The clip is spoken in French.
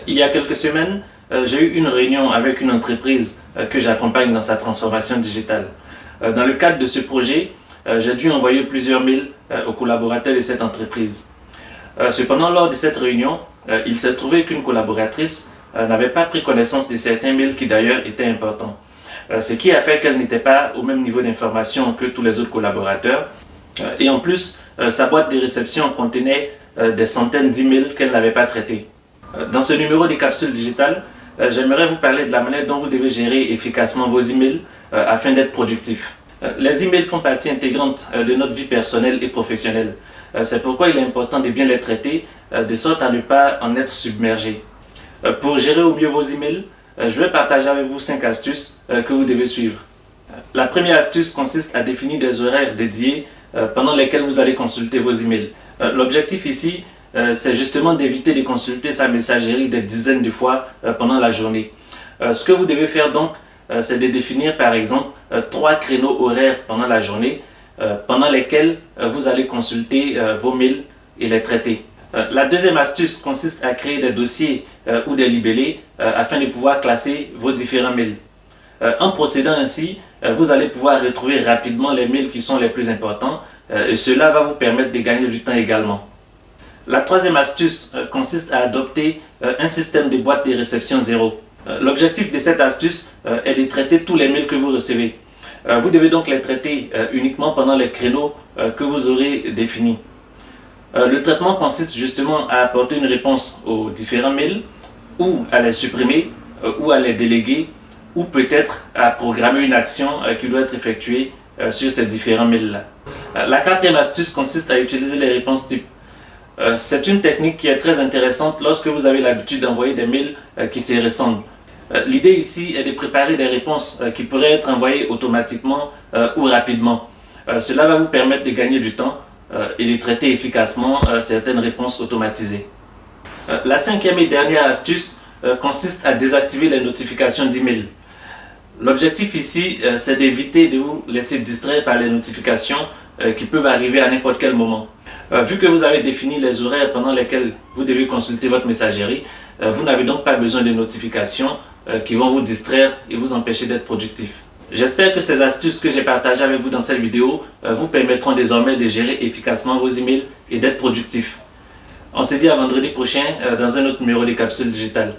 Il y a quelques semaines, j'ai eu une réunion avec une entreprise que j'accompagne dans sa transformation digitale. Dans le cadre de ce projet, j'ai dû envoyer plusieurs mails aux collaborateurs de cette entreprise. Cependant, lors de cette réunion, il s'est trouvé qu'une collaboratrice n'avait pas pris connaissance de certains mails qui d'ailleurs étaient importants. Ce qui a fait qu'elle n'était pas au même niveau d'information que tous les autres collaborateurs. Et en plus, sa boîte de réception contenait des centaines d'emails qu'elle n'avait pas traités. Dans ce numéro des capsules digitales, j'aimerais vous parler de la manière dont vous devez gérer efficacement vos emails afin d'être productif. Les emails font partie intégrante de notre vie personnelle et professionnelle. C'est pourquoi il est important de bien les traiter, de sorte à ne pas en être submergé. Pour gérer au mieux vos emails, je vais partager avec vous 5 astuces que vous devez suivre. La première astuce consiste à définir des horaires dédiés pendant lesquels vous allez consulter vos emails. L'objectif ici, c'est justement d'éviter de consulter sa messagerie des dizaines de fois pendant la journée. Ce que vous devez faire donc, c'est de définir par exemple 3 créneaux horaires pendant la journée pendant lesquels vous allez consulter vos mails et les traiter. La deuxième astuce consiste à créer des dossiers ou des libellés afin de pouvoir classer vos différents mails. En procédant ainsi, vous allez pouvoir retrouver rapidement les mails qui sont les plus importants et cela va vous permettre de gagner du temps également. La troisième astuce consiste à adopter un système de boîte de réception zéro. L'objectif de cette astuce est de traiter tous les mails que vous recevez. Vous devez donc les traiter uniquement pendant les créneaux que vous aurez définis. Le traitement consiste justement à apporter une réponse aux différents mails, ou à les supprimer, ou à les déléguer, ou peut-être à programmer une action qui doit être effectuée sur ces différents mails-là. La quatrième astuce consiste à utiliser les réponses types. C'est une technique qui est très intéressante lorsque vous avez l'habitude d'envoyer des mails qui se ressemblent. L'idée ici est de préparer des réponses qui pourraient être envoyées automatiquement ou rapidement. Cela va vous permettre de gagner du temps et de traiter efficacement certaines réponses automatisées. La cinquième et dernière astuce consiste à désactiver les notifications d'email. L'objectif ici, c'est d'éviter de vous laisser distraire par les notifications qui peuvent arriver à n'importe quel moment. Vu que vous avez défini les horaires pendant lesquels vous devez consulter votre messagerie, vous n'avez donc pas besoin de notifications qui vont vous distraire et vous empêcher d'être productif. J'espère que ces astuces que j'ai partagées avec vous dans cette vidéo vous permettront désormais de gérer efficacement vos emails et d'être productif. On se dit à vendredi prochain dans un autre numéro des capsules digitales.